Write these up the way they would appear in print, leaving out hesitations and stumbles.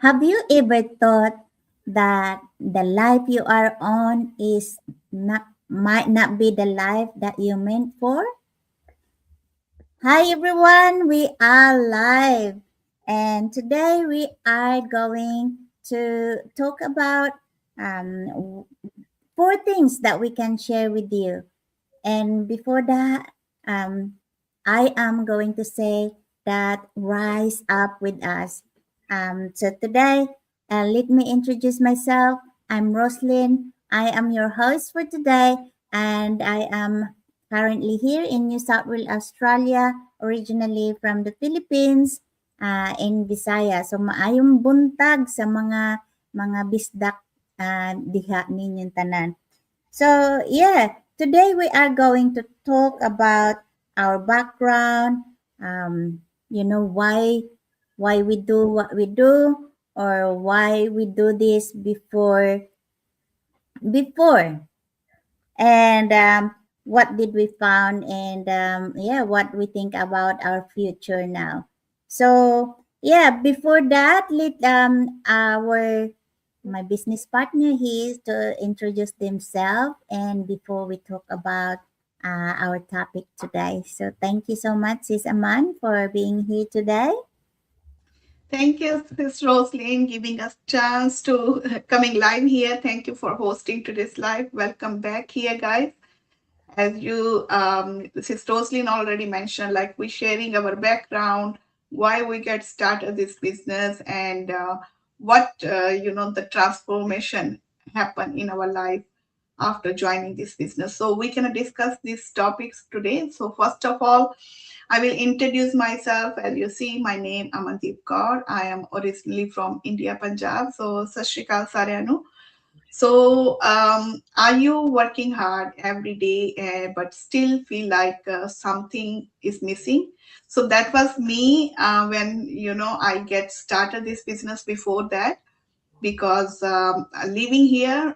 Have you ever thought that the life you are on is not might not be the life that you meant for? Hi everyone, we are live and today we are going to talk about um, four things that we can share with you. And before that, um, I am going to say that rise up with us. So today, let me introduce myself. I'm Roslyn. I am your host for today, and I am currently here in New South Wales, Australia, originally from the Philippines, in Visayas. So maayong buntag sa mga bisdak diha ninyong tanan. So, yeah, today we are going to talk about our background, why we do what we do, or why we do this before, and what did we found, and what we think about our future now. So, yeah, before that, let our my business partner here to introduce themselves and before we talk about our topic today. So thank you so much, Sis Aman, for being here today. Thank you, Ms. Roslyn, giving us chance to coming live here. Thank you for hosting today's live. Welcome back here, guys. As you, Ms. Roslyn already mentioned, like we sharing our background, why we get started this business, and what the transformation happen in our life after joining this business. So we can discuss these topics today. So first of all, I will introduce myself. As you see, my name Amandeep Kaur. I am originally from India, Punjab. So, Sat Shri Akal Saਰਿਆਂ ਨੂੰ. So, are you working hard every day, but still feel like something is missing? So that was me when I get started this business. Before that, because living here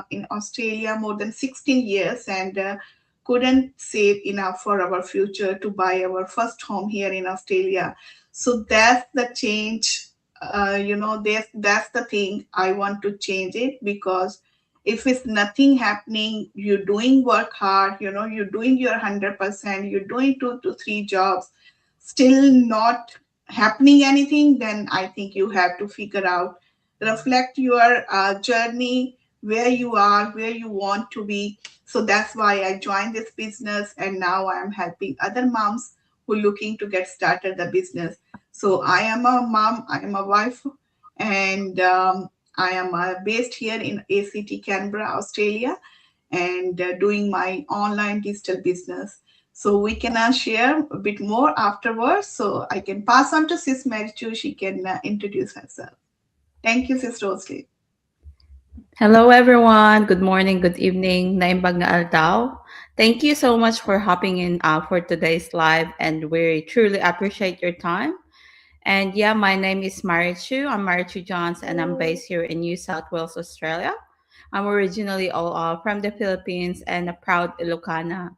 in Australia more than 16 years and couldn't save enough for our future to buy our first home here in Australia. So that's the change. That's the thing I want to change it, because if it's nothing happening, you're doing work hard, you're doing your 100%, you're doing 2 to 3 jobs, still not happening anything, then I think you have to figure out, reflect your journey, where you are, where you want to be. So that's why I joined this business, and now I am helping other moms who looking to get started the business. So I am a mom, I am a wife, and I am based here in ACT Canberra, Australia, and doing my online digital business. So we can share a bit more afterwards. So I can pass on to Sis Marichu. She can introduce herself. Thank you, Sister Rosalie. Hello, everyone. Good morning, good evening. Naimbag na aldaw. Thank you so much for hopping in for today's live, and we truly appreciate your time. And yeah, my name is Marichu. I'm Marichu Johns, and I'm based here in New South Wales, Australia. I'm originally all from the Philippines and a proud Ilocana.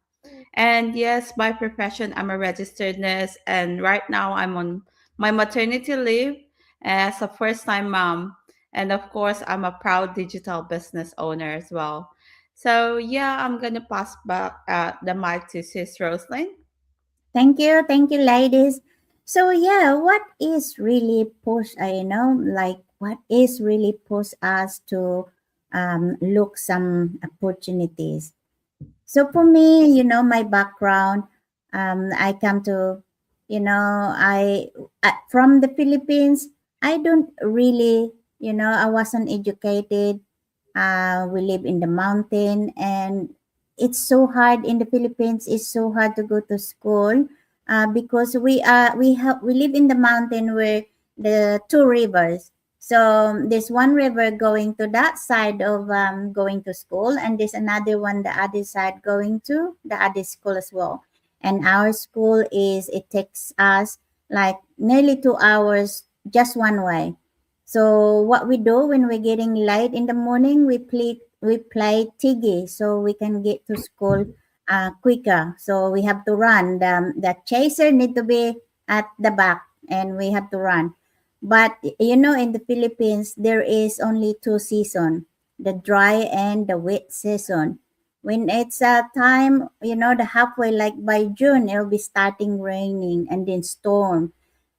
And yes, by profession, I'm a registered nurse, and right now I'm on my maternity leave as a first-time mom. And of course, I'm a proud digital business owner as well. So yeah, I'm gonna pass back the mic to Sis Roslyn. Thank you, ladies. So yeah, what is really push? What is really push us to look some opportunities. So for me, my background, I come to, from the Philippines. I don't really, I wasn't educated. We live in the mountain, and it's so hard in the Philippines. It's so hard to go to school, because we live in the mountain where the two rivers. So there's one river going to that side of going to school, and there's another one the other side going to the other school as well. And our school it takes us like nearly 2 hours just one way. So what we do when we're getting late in the morning, we play tigi so we can get to school quicker. So we have to run. The chaser need to be at the back, and we have to run. But in the Philippines, there is only two season, the dry and the wet season. When it's a time, the halfway, like by June, it'll be starting raining and then storm.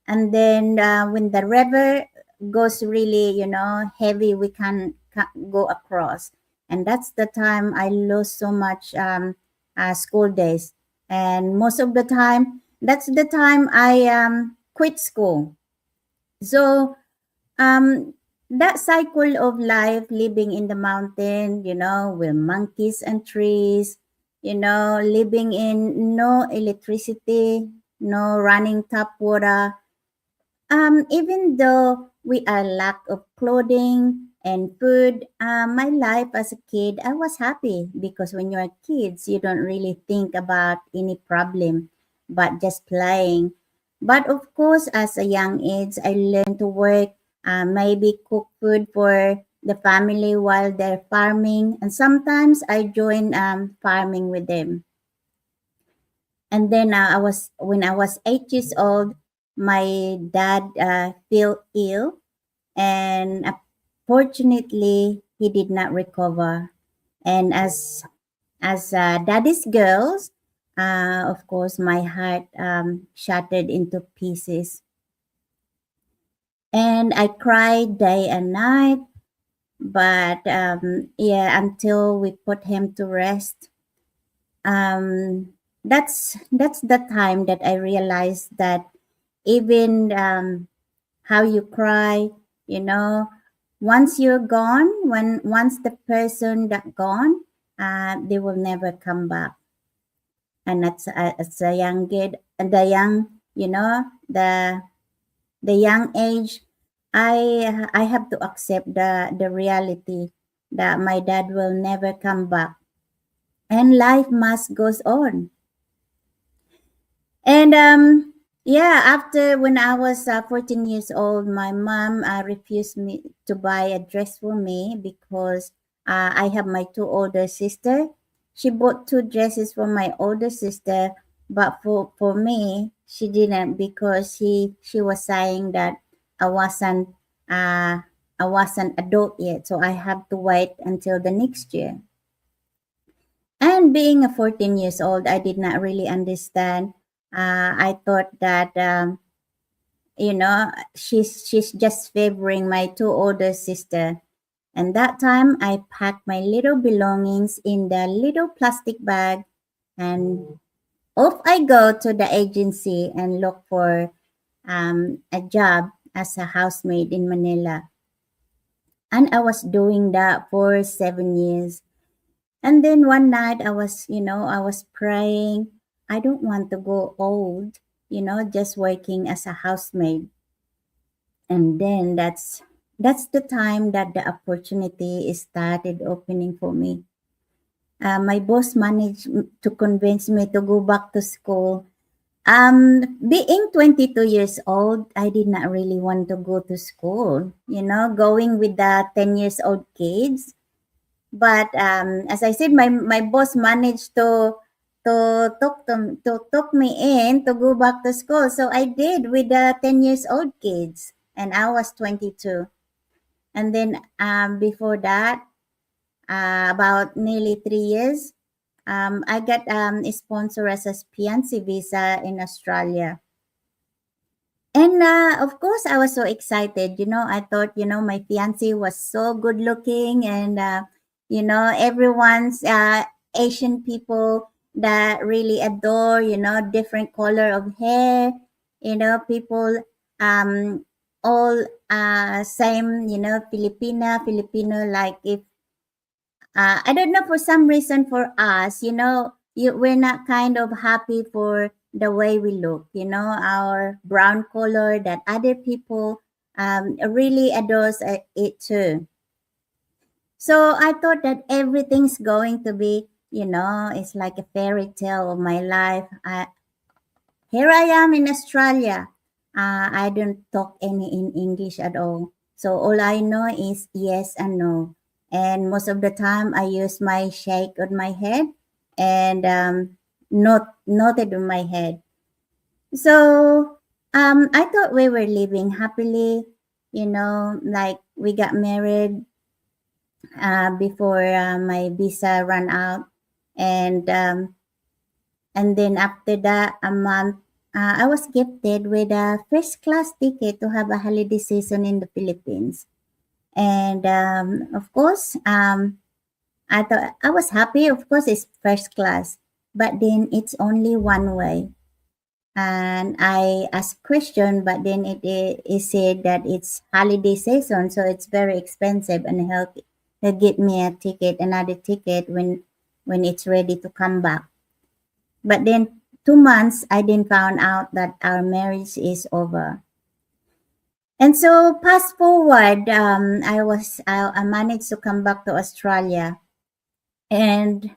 And then when the river goes really, heavy, we can go across. And that's the time I lose so much school days. And most of the time, that's the time I quit school. So that cycle of life living in the mountain, with monkeys and trees, living in no electricity, no running tap water. Even though we are lack of clothing and food, my life as a kid, I was happy because when you're kids, you don't really think about any problem, but just playing. But of course, as a young age, I learned to work, maybe cook food for the family while they're farming, and sometimes I join farming with them. And then when I was 8 years old, my dad fell ill, and fortunately, he did not recover. And as daddy's girls, of course, my heart shattered into pieces, and I cried day and night. But yeah, until we put him to rest, that's the time that I realized that even how you cry, you know, once you're gone, when once the person that gone, they will never come back. And that's as a young kid, and the young, the young age, I have to accept the reality that my dad will never come back, and life must goes on. And yeah, after when I was 14 years old, my mom refused me to buy a dress for me because I have my two older sister. She bought two dresses for my older sister, but for me, she didn't because she was saying that I wasn't uh, I wasn't adult yet, so I have to wait until the next year. And being a 14 years old, I did not really understand. I thought that she's just favoring my two older sister. And that time, I packed my little belongings in the little plastic bag, and off I go to the agency and look for a job as a housemaid in Manila. And I was doing that for 7 years. And then one night I was praying, I don't want to go old, just working as a housemaid. And then that's the time that the opportunity started opening for me. My boss managed to convince me to go back to school. Being 22 years old, I did not really want to go to school, going with the 10 years old kids. But as I said, my boss managed to talk me in to go back to school. So I did with the 10 years old kids, and I was 22. And then before that, about nearly 3 years, I got a sponsor as a fiancé visa in Australia. And of course, I was so excited. I thought, my fiance was so good looking, and everyone's Asian people that really adore, different color of hair. People all same, Filipino. Like if I don't know, for some reason for us, we're not kind of happy for the way we look, our brown color that other people really adores it too. So I thought that everything's going to be, it's like a fairy tale of my life. Here I am in Australia. I don't talk any in English at all. So all I know is yes and no. And most of the time I use my shake on my head and noted on my head. So I thought we were living happily. like we got married before my visa ran out, and then after that a month, I was gifted with a first class ticket to have a holiday season in the Philippines. And of course, I thought I was happy. Of course, it's first class, but then it's only one way. And I asked question, but then it said that it's holiday season, so it's very expensive, and he'll get me a ticket, another ticket when it's ready to come back. But then 2 months, I then found out that our marriage is over. And so fast forward, I managed to come back to Australia, and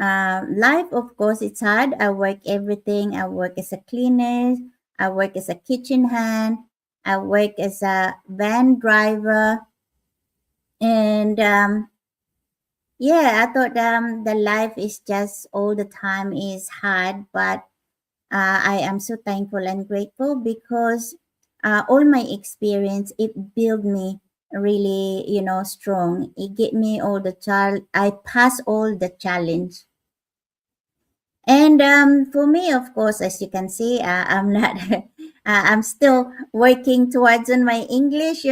life, of course, it's hard. I work everything. I work as a cleaner. I work as a kitchen hand. I work as a van driver. And yeah, I thought the life is just all the time is hard, but I am so thankful and grateful because all my experience it built me really, strong. It gave me all the I pass all the challenge. And for me, of course, as you can see, I'm not, I'm still working towards on my English.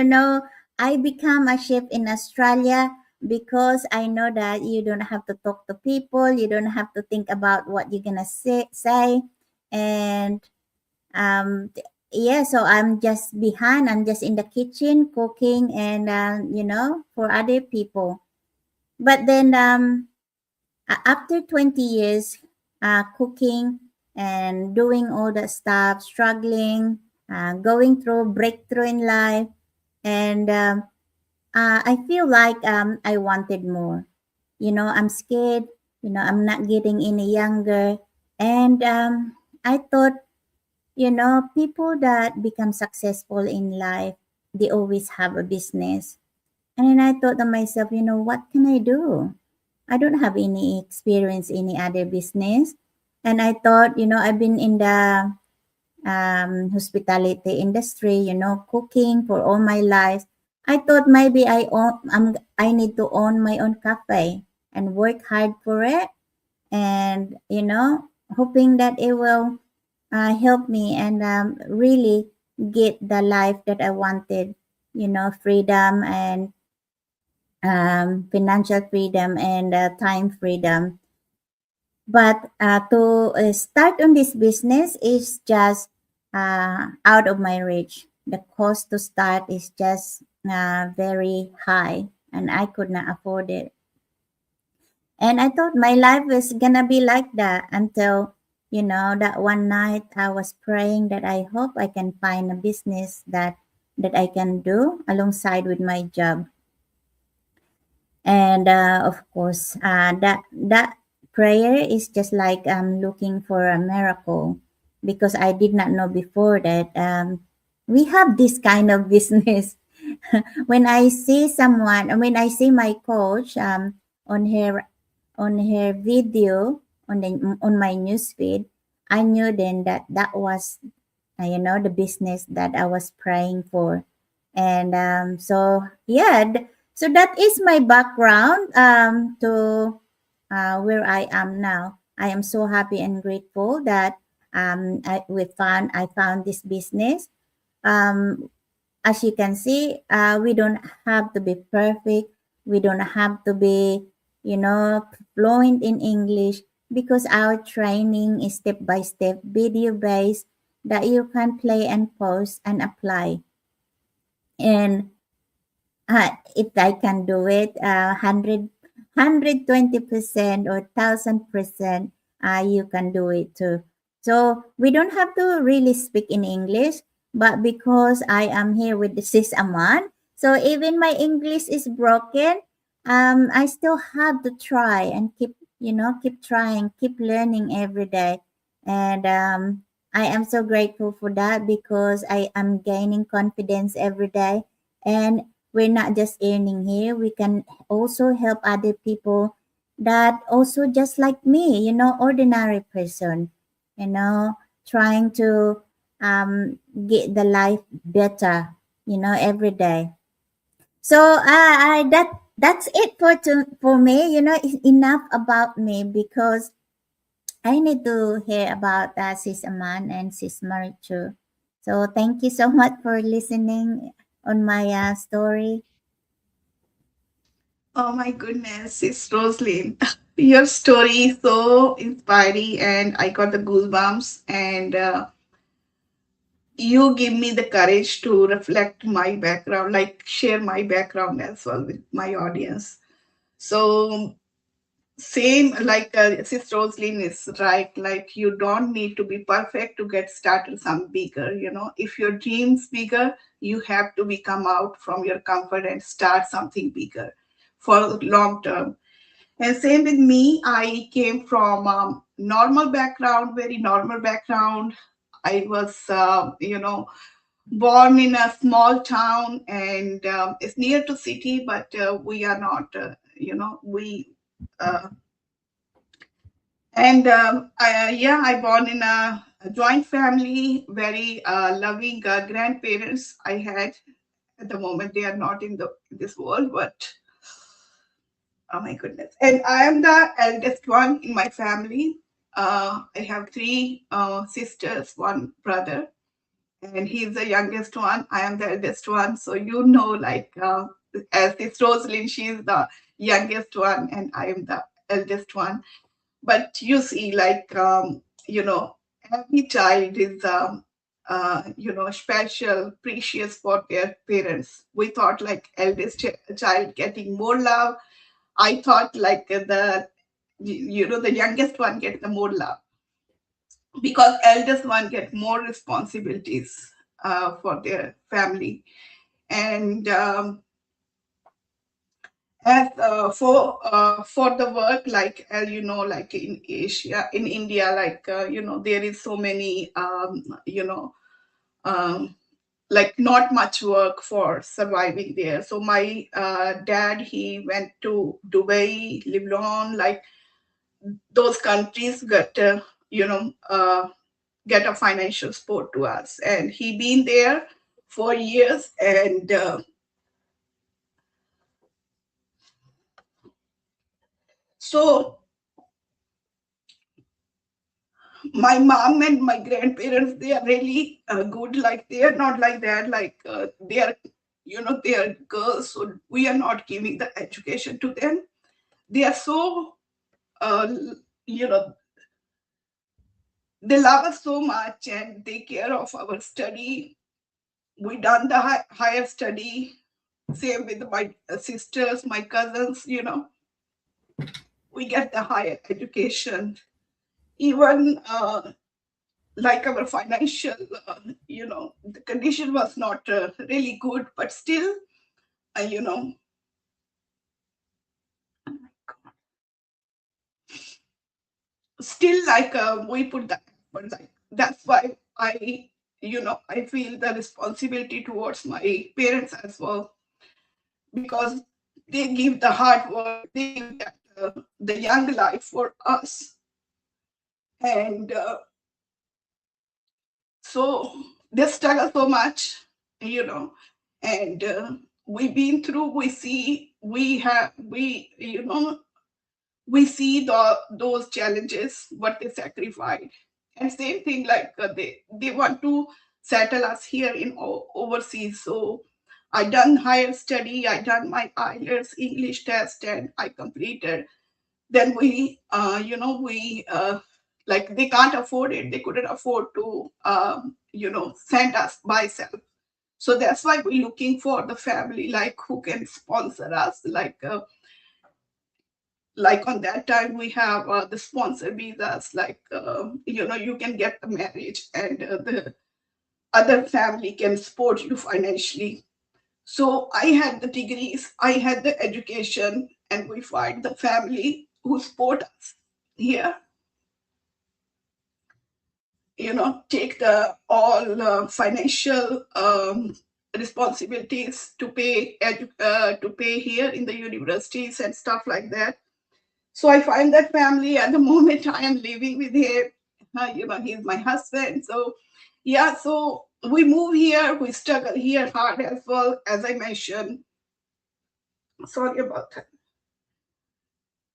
I become a chef in Australia because I know that you don't have to talk to people, you don't have to think about what you're gonna say. And yeah, so I'm just behind, I'm just in the kitchen cooking and, for other people. But then after 20 years cooking and doing all that stuff, struggling, going through breakthrough in life, and I feel like I wanted more. I'm scared. I'm not getting any younger, and I thought, people that become successful in life, they always have a business. And then I thought to myself, what can I do? I don't have any experience in any other business. And I thought, I've been in the hospitality industry, cooking for all my life. I thought maybe I need to own my own cafe and work hard for it, and hoping that it will help me and really get the life that I wanted, freedom and financial freedom and time freedom. But to start on this business is just out of my reach. The cost to start is just very high, and I could not afford it. And I thought my life was gonna be like that until, that one night I was praying that I hope I can find a business that I can do alongside with my job. And of course, that prayer is just like looking for a miracle, because I did not know before that we have this kind of business. When I see someone, when I see my coach on her video on my newsfeed, I knew then that that was the business that I was praying for. And so yeah, so that is my background to where I am now. I am so happy and grateful that I found this business. Um, as you can see, we don't have to be perfect. We don't have to be, fluent in English, because our training is step by step, video based, that you can play and pause and apply. And if I can do it, 120% or 1000%, you can do it too. So we don't have to really speak in English, but because I am here with the Sis Aman, so even my English is broken, I still have to try and keep trying, keep learning every day. And I am so grateful for that, because I am gaining confidence every day. And we're not just earning here, we can also help other people that also just like me, ordinary person, trying to get the life better. every day. So that's it for me. It's enough about me because I need to hear about Sis Aman and Sis Marichu. So thank you so much for listening on my story. Oh my goodness, it's Roslyn. Your story is so inspiring, and I got the goosebumps. And you give me the courage to reflect my background, like share my background as well with my audience. So same like Sister Roslyn is right. Like you don't need to be perfect to get started some bigger. If your dreams bigger, you have to become out from your comfort and start something bigger for long term. And same with me, I came from normal background, very normal background. I was, born in a small town, and it's near to city, but we are not, we, uh, and yeah, I born in a joint family, very loving grandparents I had. At the moment, they are not in this world, but oh my goodness. And I am the eldest one in my family. I have three sisters, one brother, and he's the youngest one. I am the eldest one. So, like, as this Rosalind, she's the youngest one, and I am the eldest one. But you see, like, every child is, special, precious for their parents. We thought, like, eldest child getting more love. I thought like the youngest one get the more love because eldest one get more responsibilities for their family. And as for the work, like like in Asia, in India, like there is so many um, like not much work for surviving there. So my dad, he went to Dubai, Lebanon, like those countries get a financial support to us, and he been there for years. And so my mom and my grandparents, they are really good. Like they are not like that, like they are they are girls, so we are not giving the education to them. They are so uh, you know they love us so much and take care of our study. We done the higher study. Same with my sisters, my cousins, we get the higher education. Even like our financial, the condition was not really good, but still, uh, you know, still like we put that effort. Like that's why I feel the responsibility towards my parents as well, because they give the hard work, they give that, the young life for us. And so they struggle so much, you know, and we've been through, we see those challenges, what they sacrificed. And same thing, like they want to settle us here in overseas. So I done higher study, I done my IELTS English test, and I completed. Then we like they can't afford it, they couldn't afford to send us by self. So that's why we're looking for the family, like who can sponsor us, like on that time we have the sponsor visas, like you can get the marriage, and the other family can support you financially. So I had the degrees, I had the education, and we find the family who support us here, take the all financial responsibilities to pay here in the universities and stuff like that. So I find that family at the moment I am living with him. He's my husband. So yeah, so we move here, we struggle here hard as well, as I mentioned. Sorry about that.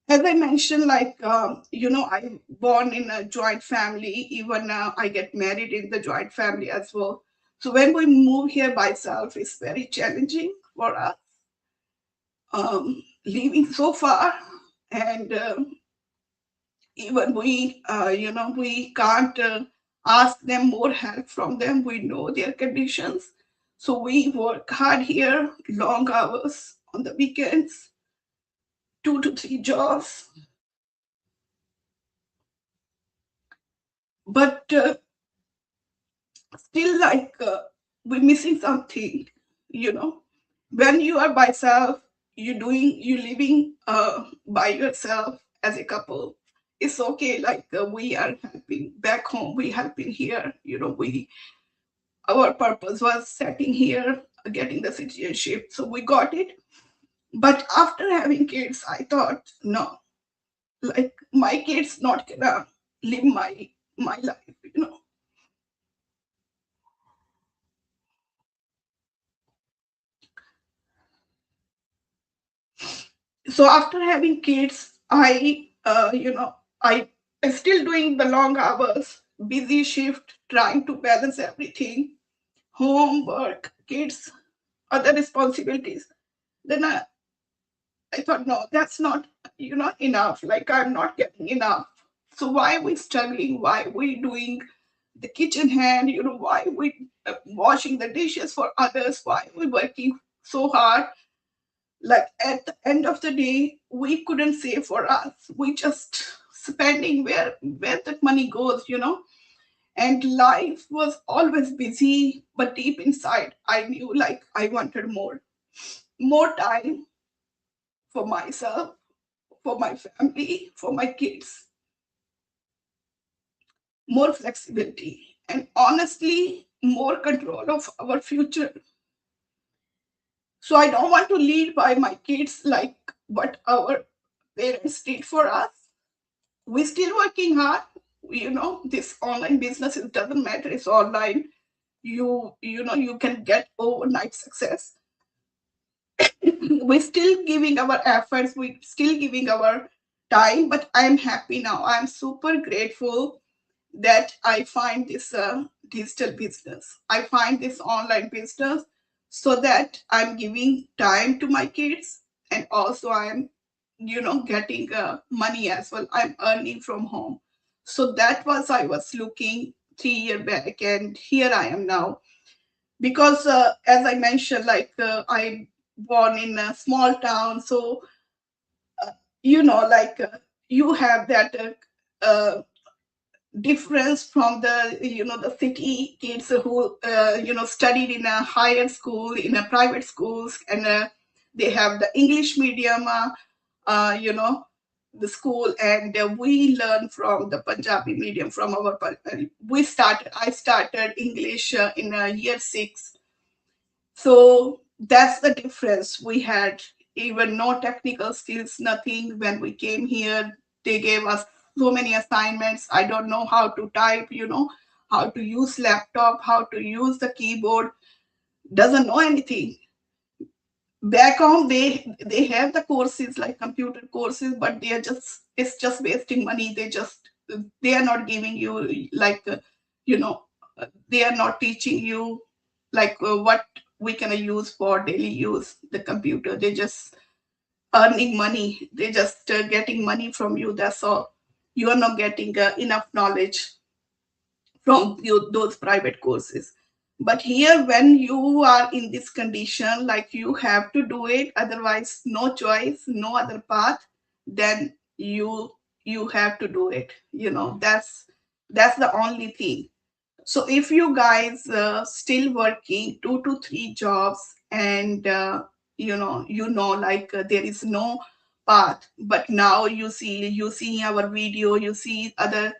As I mentioned, like, I'm born in a joint family. Even I get married in the joint family as well. So when we move here by self, it's very challenging for us, living so far. And even we can't ask them more help from them. We know their conditions. So we work hard here, long hours on the weekends, 2 to 3 jobs. But still, like, we're missing something, you know. When you are by self, you living by yourself as a couple. It's okay. Like, we are helping back home, we helping here. Our purpose was setting here, getting the citizenship, so we got it. But after having kids, I thought, no, like, my kids not gonna live my life. So after having kids, I am still doing the long hours, busy shift, trying to balance everything, homework, kids, other responsibilities. Then I thought, no, that's not, enough. Like, I'm not getting enough. So why are we struggling? Why are we doing the kitchen hand? Why are we washing the dishes for others? Why are we working so hard? Like, at the end of the day, we couldn't save for us. We just spending where that money goes. And life was always busy, but deep inside, I knew, like, I wanted more time for myself, for my family, for my kids, more flexibility, and honestly, more control of our future. So I don't want to lead by my kids like what our parents did for us. We're still working hard. This online business, it doesn't matter, it's online. You can get overnight success. We're still giving our efforts, we're still giving our time, but I'm happy now. I'm super grateful that I find this digital business. I find this online business so that I'm giving time to my kids, and also I'm, getting money as well. I'm earning from home. So that was I was looking 3 years back, and here I am now. Because as I mentioned, like, I born in a small town, so like, you have that uh, difference from the city kids who studied in a higher school, in a private schools, and they have the English medium, uh, you know the school, and we learn from the Punjabi medium from our I started English in year 6. So that's the difference. We had even no technical skills, nothing. When we came here, they gave us so many assignments. I don't know how to type, how to use laptop, how to use the keyboard. Doesn't know anything. Back home, they have the courses like computer courses, but it's just wasting money. They are not giving you, like, you know they are not teaching you, like, what we can use for daily use the computer. They just earning money. They just getting money from you. That's all. You are not getting enough knowledge from those private courses. But here, when you are in this condition, like, you have to do it, otherwise no choice, no other path, then you have to do it. That's the only thing. So if you guys still working 2 to 3 jobs, and like, there is no path, but now you see our video, you see other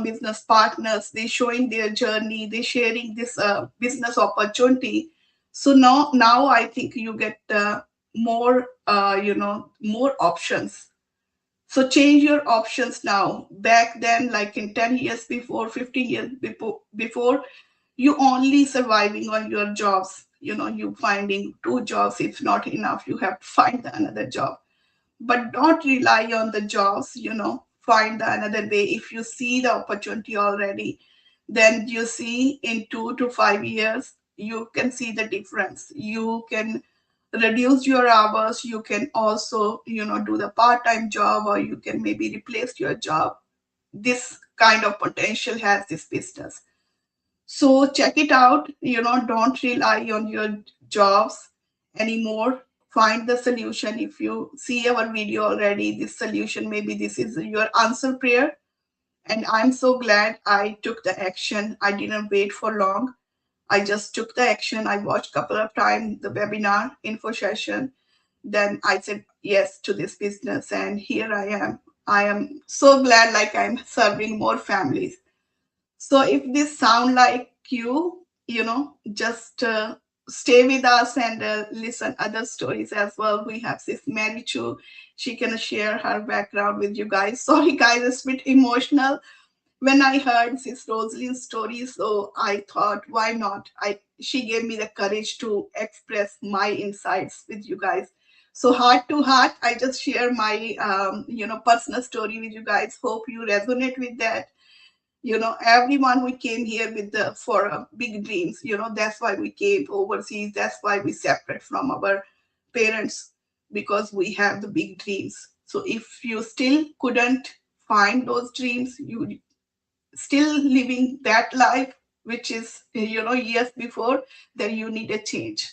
business partners, they showing their journey, they sharing this business opportunity. So now I think you get more options. So change your options now. Back then, like in 10 years before, 15 years before, you only surviving on your jobs. You finding two jobs, if not enough, you have to find another job. But don't rely on the jobs. Find another way. If you see the opportunity already, then you see in 2 to 5 years you can see the difference. You can reduce your hours. You can also do the part-time job, or you can maybe replace your job. This kind of potential has this business. So check it out. Don't rely on your jobs anymore. Find the solution. If you see our video already, this solution, maybe this is your answer prayer. And I'm so glad I took the action. I didn't wait for long. I just took the action. I watched a couple of times the webinar info session. Then I said yes to this business, and here I am. I am so glad, like I'm serving more families. So if this sound like just stay with us and listen other stories as well. We have Sis Mary Chu. She can share her background with you guys. Sorry guys, it's a bit emotional when I heard Sis Rosalind's story. So I thought, why not? She gave me the courage to express my insights with you guys. So heart to heart, I just share my personal story with you guys. Hope you resonate with that. Everyone we came here with the for big dreams. That's why we came overseas. That's why we separate from our parents, because we have the big dreams. So if you still couldn't find those dreams, you still living that life which is years before, then you need a change.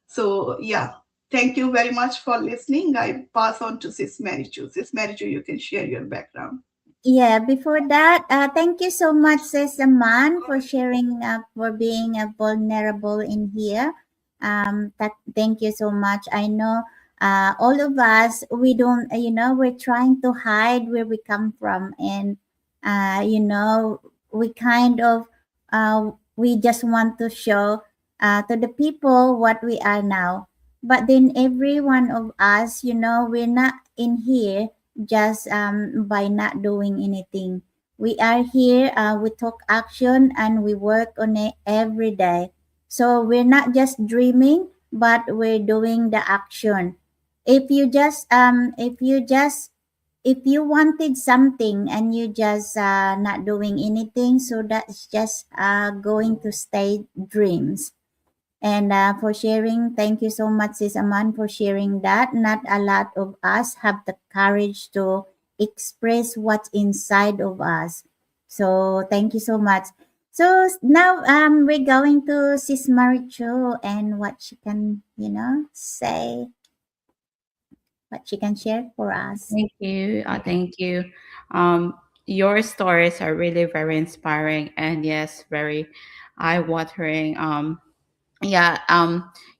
So yeah, thank you very much for listening. I pass on to Sis Marichu. Sis Marichu, you can share your background. Yeah, before that, thank you so much, Sis Aman, for sharing, for being vulnerable in here. Thank you so much. I know all of us, we don't, we're trying to hide where we come from. And, we kind of, we just want to show to the people what we are now. But then every one of us, we're not in here just by not doing anything. We are here, we took action and we work on it every day. So we're not just dreaming, but we're doing the action. If you wanted something and you just not doing anything, so that's just going to stay dreams. And for sharing, thank you so much, Sis Aman, for sharing that. Not a lot of us have the courage to express what's inside of us. So thank you so much. So now we're going to Sis Maricho and what she can, say, what she can share for us. Thank you. Thank you. Um, your stories are really very inspiring and yes, very eye-watering. Yeah.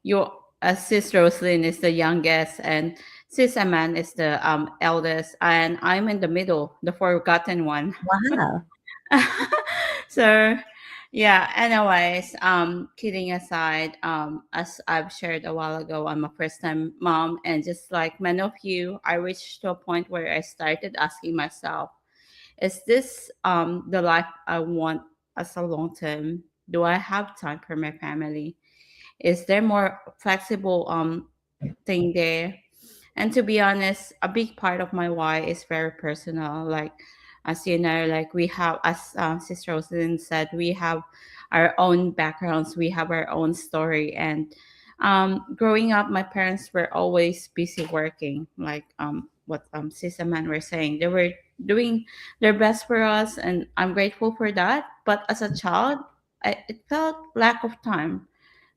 Your Sis Roslyn is the youngest, and Sis Aman is the eldest, and I'm in the middle, the forgotten one. Wow. So yeah, anyways, kidding aside, as I've shared a while ago, I'm a first time mom, and just like many of you, I reached to a point where I started asking myself, is this the life I want as a long term? Do I have time for my family? Is there more flexible thing there? And to be honest, a big part of my why is very personal. Like, as you know, like we have, as Sister Rosalind said, we have our own backgrounds, we have our own story. And growing up, my parents were always busy working, like what Sis and Man were saying. They were doing their best for us, and I'm grateful for that. But as a child, it felt lack of time,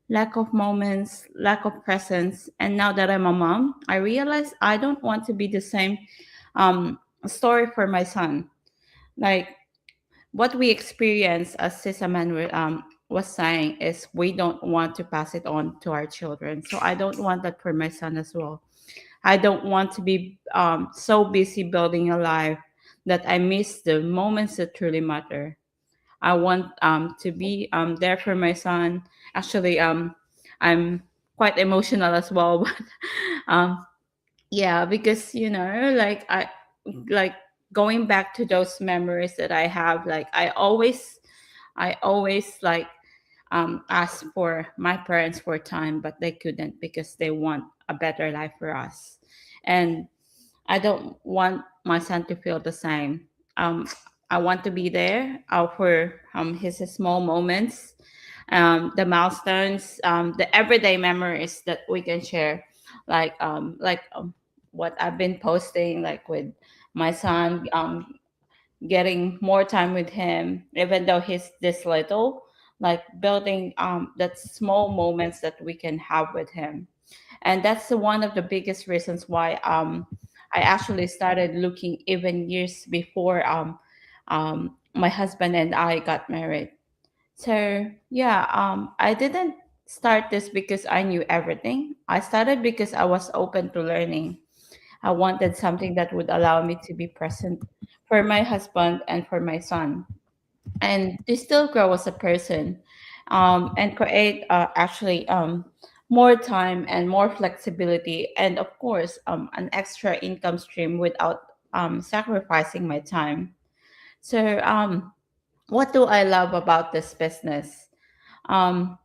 lack of moments, lack of presence. And now that I'm a mom, I realize I don't want to be the same story for my son. Like what we experience, as Sis Aman was saying, is we don't want to pass it on to our children. So I don't want that for my son as well. I don't want to be so busy building a life that I miss the moments that truly matter. I want to be there for my son. Actually, I'm quite emotional as well, but um, yeah, because like like going back to those memories that I have, like I always like ask for my parents for time, but they couldn't because they want a better life for us. And I don't want my son to feel the same. Um, I want to be there for his small moments, the milestones, the everyday memories that we can share, like what I've been posting, like with my son, getting more time with him, even though he's this little, like building that small moments that we can have with him. And that's one of the biggest reasons why I actually started looking even years before my husband and I got married. So yeah, I didn't start this because I knew everything. I started because I was open to learning. I wanted something that would allow me to be present for my husband and for my son, and to still grow as a person, and create actually more time and more flexibility, and of course an extra income stream without sacrificing my time. So what do I love about this business? Um,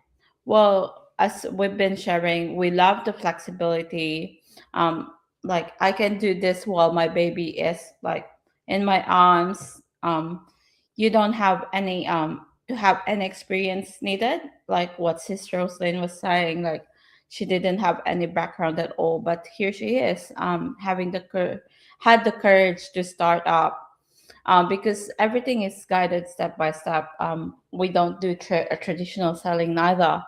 well, as we've been sharing, we love the flexibility. Um, like I can do this while my baby is like in my arms. You don't have any to have any experience needed, like what Sister Roslyn was saying. Like she didn't have any background at all, but here she is, having had the courage to start up, because everything is guided step by step. We don't do a traditional selling neither.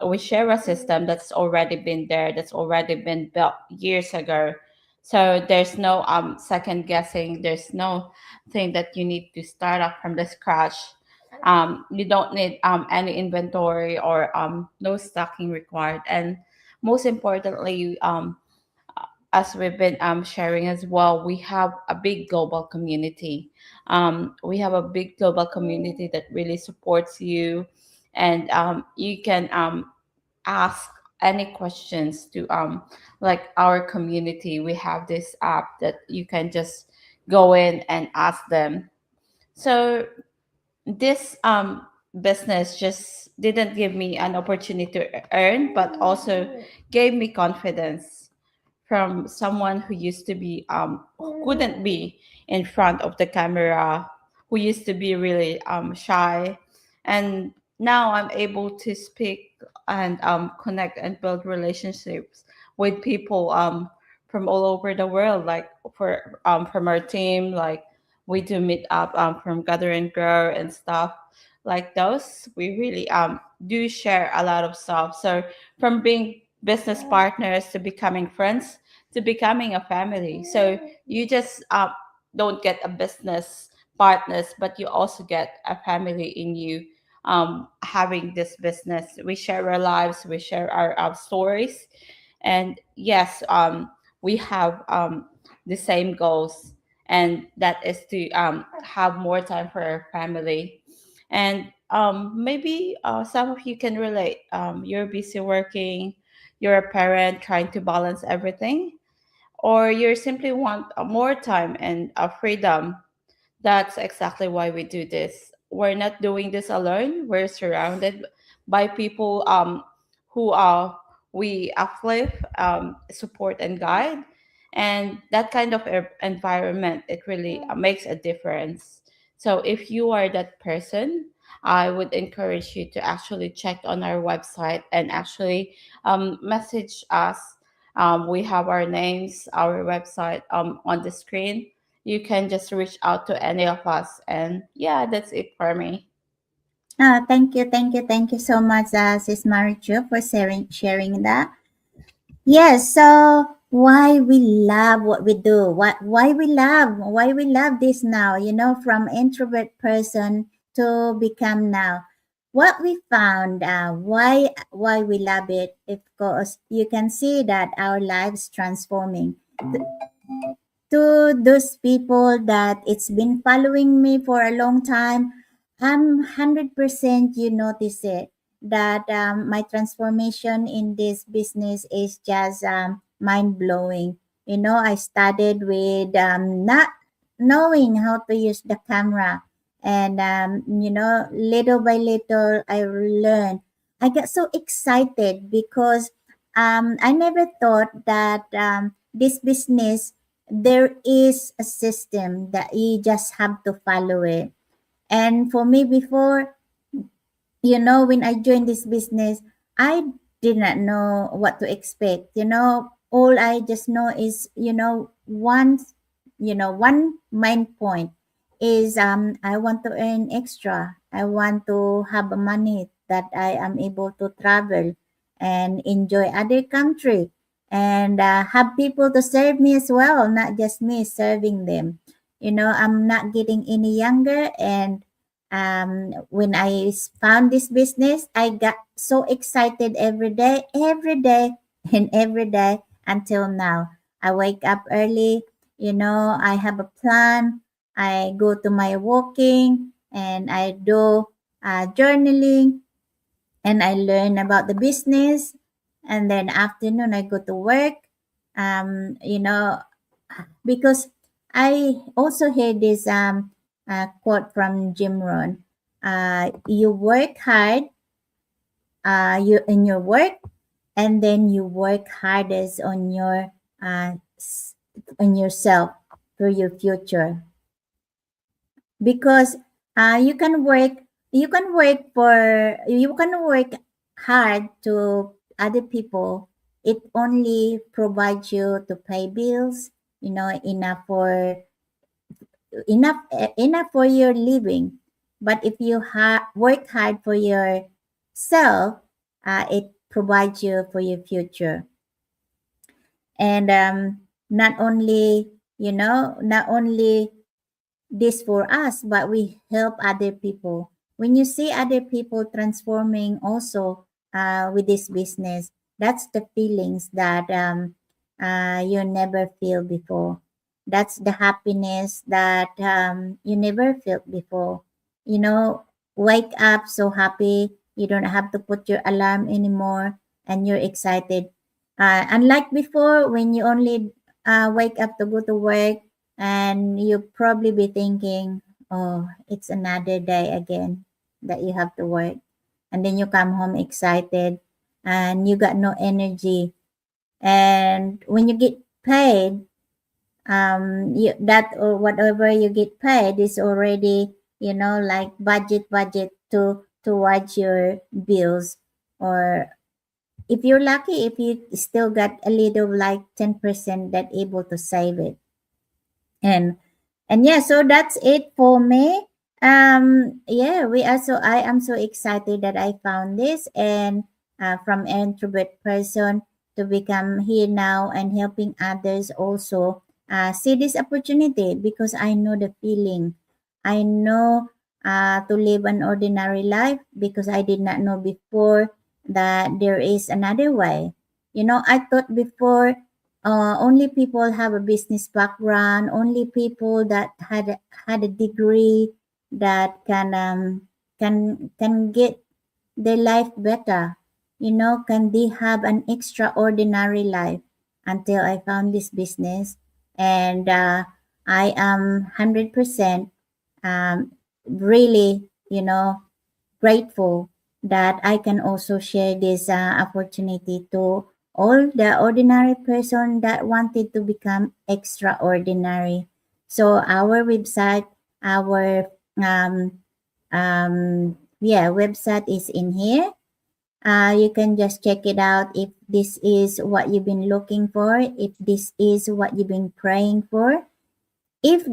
We share a system that's already been there, that's already been built years ago. So there's no second guessing. There's no thing that you need to start up from the scratch. You don't need any inventory or no stocking required. And most importantly, as we've been sharing as well, we have a big global community. We have a big global community that really supports you, and you can ask any questions to like our community. We have this app that you can just go in and ask them. So this business just didn't give me an opportunity to earn, but also gave me confidence from someone who used to be who couldn't be in front of the camera, who used to be really shy, and now I'm able to speak and connect and build relationships with people from all over the world, like for from our team, like we do meet up from Gather and Grow and stuff like those. We really do share a lot of stuff. So from being business partners to becoming friends to becoming a family. So you just don't get a business partners, but you also get a family in you, having this business. We share our lives, we share our stories, and yes, we have the same goals, and that is to have more time for our family. And maybe some of you can relate. You're busy working, you're a parent trying to balance everything, or you simply want more time and freedom. That's exactly why we do this. We're not doing this alone. We're surrounded by people who we uplift, support, and guide. And that kind of environment, it really makes a difference. So if you are that person, I would encourage you to actually check on our website and actually message us. We have our names, our website on the screen. You can just reach out to any of us. And yeah, that's it for me. Thank you so much, Sis Marichu, for sharing that. Yes, so why we love what we do, why we love this now, from introvert person to become now. What we found, why we love it, of course, you can see that our lives transforming. To those people that it's been following me for a long time, I'm 100% you notice it that my transformation in this business is just mind blowing. I started with not knowing how to use the camera, And little by little I learned. I got so excited because I never thought that this business, there is a system that you just have to follow it. And for me before, when I joined this business, I did not know what to expect. All I just know is, one main point is I want to earn extra. I want to have money that I am able to travel and enjoy other country and have people to serve me as well, not just me serving them. I'm not getting any younger, and when I found this business, I got so excited every day, and every day until now. I wake up early, I have a plan. I go to my walking and I do journaling, and I learn about the business. And then afternoon, I go to work. Um, you know, because I also hear this quote from Jim Rohn. You work hard, you in your work, and then you work hardest on on yourself for your future. Because you can work hard to other people. It only provides you to pay bills, enough for your living. But if you work hard for yourself, it provides you for your future. And not only this for us, but we help other people. When you see other people transforming also with this business, that's the feelings that you never feel before. That's the happiness that you never felt before. You know, wake up so happy. You don't have to put your alarm anymore, and you're excited. Unlike before, when you only wake up to go to work, and you probably be thinking, oh, it's another day again that you have to work. And then you come home excited and you got no energy. And when you get paid, that or whatever you get paid is already, like budget towards your bills. Or if you're lucky, if you still got a little like 10% that able to save it. And yeah, so that's it for me. Yeah, I am so excited that I found this, and from introvert person to become here now and helping others also see this opportunity, because I know the feeling. I know to live an ordinary life, because I did not know before that there is another way. I thought before only people have a business background, only people that had a degree that can get their life better. Can they have an extraordinary life? Until I found this business, and I am 100% really, grateful that I can also share this opportunity to all the ordinary person that wanted to become extraordinary. So our website, our website is in here. You can just check it out if this is what you've been looking for, if this is what you've been praying for. If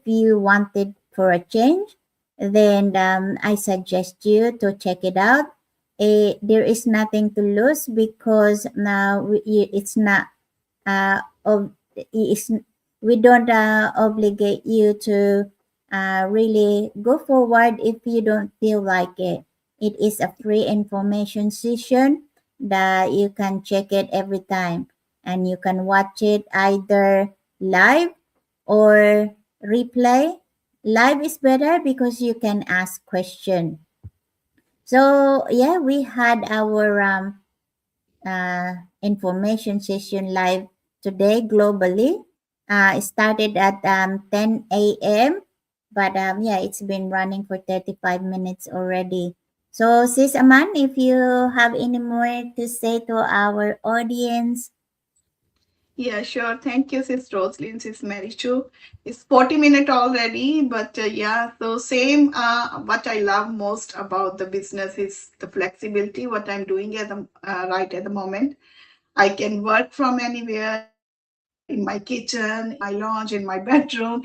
you wanted for a change, then I suggest you to check it out. There is nothing to lose, because now it's not it's, we don't obligate you to really go forward if you don't feel like it. It is a free information session that you can check it every time, and you can watch it either live or replay. Live is better because you can ask question. So yeah, we had our information session live today globally. It started at 10 a.m. But yeah, it's been running for 35 minutes already. So, Sis Aman, if you have any more to say to our audience. Yeah, sure. Thank you, Sis Roslyn, Sis Mary Chu. It's 40 minutes already, but yeah, so same. What I love most about the business is the flexibility. What I'm doing at the right at the moment, I can work from anywhere in my kitchen, in my lounge, in my bedroom,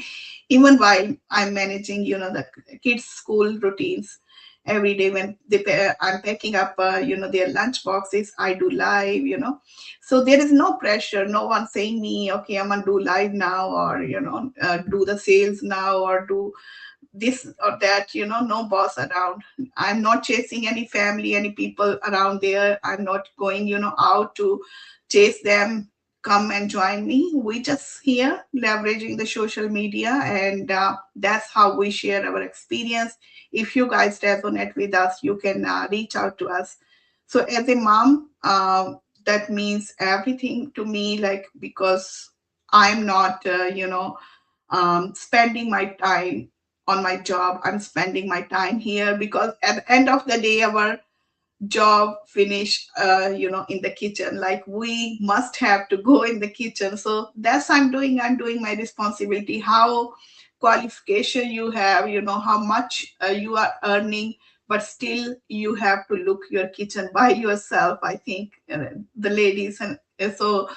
even while I'm managing, the kids' school routines. Every day when I'm packing up, their lunch boxes, I do live. So there is no pressure. No one saying me, okay, I'm gonna do live now, or do the sales now, or do this or that. No boss around. I'm not chasing any family, any people around there. I'm not going out to chase them, come and join me. We just here leveraging the social media, and that's how we share our experience. If you guys resonate with us, you can reach out to us. So as a mom, that means everything to me, like, because I'm not spending my time on my job. I'm spending my time here because at the end of the day, our job finish in the kitchen. Like, we must have to go in the kitchen. So that's I'm doing my responsibility. How qualification you have, how much you are earning, but still you have to look your kitchen by yourself, I think, the ladies. And so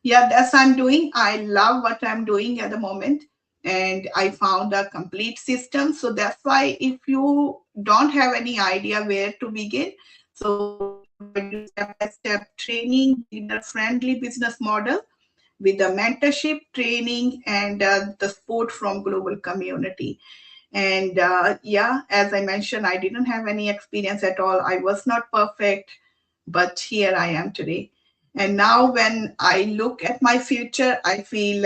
yeah, that's I'm doing. I love what I'm doing at the moment, and I found a complete system. So that's why, if you don't have any idea where to begin, so we provide you step-by-step training, beginner friendly business model with the mentorship training, and the support from global community. And yeah, as I mentioned, I didn't have any experience at all. I was not perfect, but here I am today. And now when I look at my future, I feel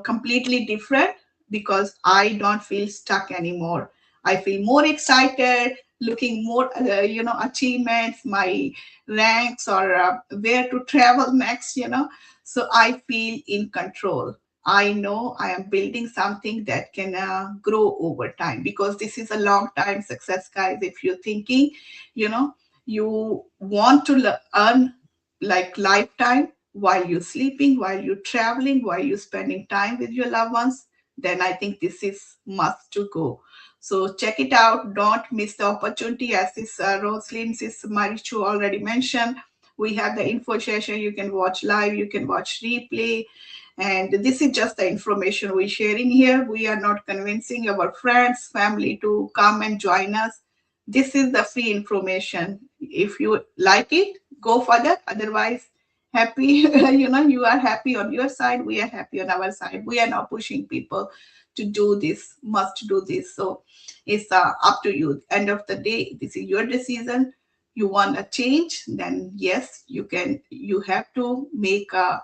completely different, because I don't feel stuck anymore. I feel more excited, looking more achievements, my ranks, or where to travel next. So I feel in control. I know I am building something that can grow over time, because this is a long time success, guys. If you're thinking, you know, you want to earn like lifetime while you're sleeping, while you're traveling, while you're spending time with your loved ones, then I think this is must to go. So check it out. Don't miss the opportunity. As this Roslyn, this Marichu already mentioned, we have the info session. You can watch live, you can watch replay, and this is just the information we're sharing here. We are not convincing our friends, family to come and join us. This is the free information. If you like it, go for that. Otherwise, happy, you are happy on your side. We are happy on our side. We are not pushing people to do this, must do this. So it's up to you. End of the day, this is your decision. You want a change, then yes, you can. You have to make a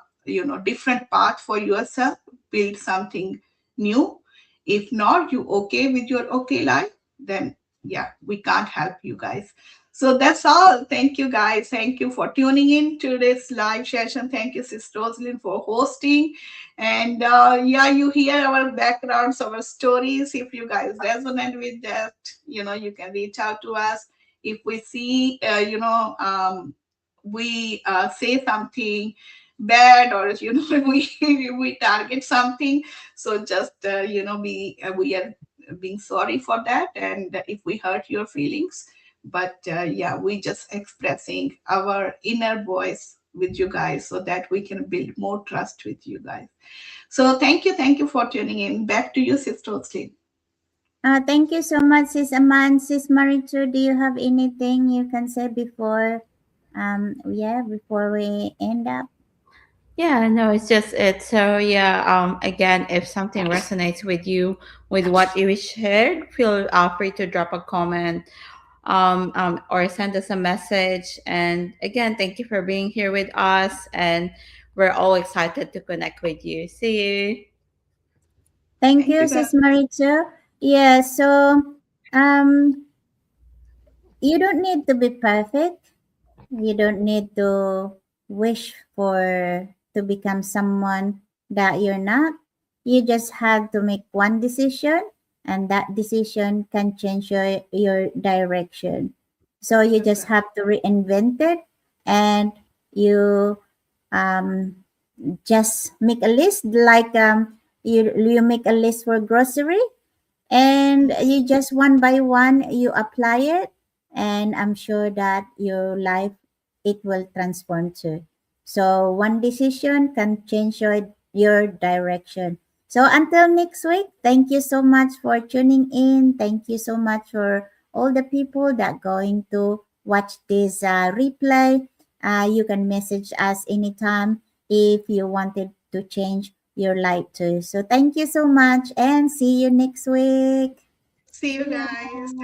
different path for yourself, build something new. If not, you okay with your okay life, then yeah, we can't help you guys. So that's all. Thank you, guys. Thank you for tuning in to this live session. Thank you, Sister Rosalind, for hosting. And yeah, you hear our backgrounds, our stories. If you guys resonate with that, you can reach out to us. If we see, we say something bad, or we target something, so just we are being sorry for that, and if we hurt your feelings. But yeah, we just expressing our inner voice with you guys, so that we can build more trust with you guys. So thank you for tuning in. Back to you, Sister Oslin. Thank you so much, Sis Aman. Sis Marichu, do you have anything you can say before, yeah, before we end up? Yeah, no, it's just it. So yeah, again, if something resonates with you, with what you shared, feel free to drop a comment, or send us a message. And again, thank you for being here with us, and we're all excited to connect with you. See you. Thank Thank you, you, guys. Sis Marichu. Yeah, so um, you don't need to be perfect. You don't need to wish for to become someone that you're not. You just have to make one decision, and that decision can change your direction. So you just Exactly. have to reinvent it, and you um, just make a list like you make a list for grocery, and you just one by one you apply it, and I'm sure that your life, it will transform too. So one decision can change your direction. So until next week, thank you so much for tuning in. Thank you so much for all the people that going to watch this replay. You can message us anytime if you wanted to change your life too. So thank you so much, and see you next week. See you guys. Thank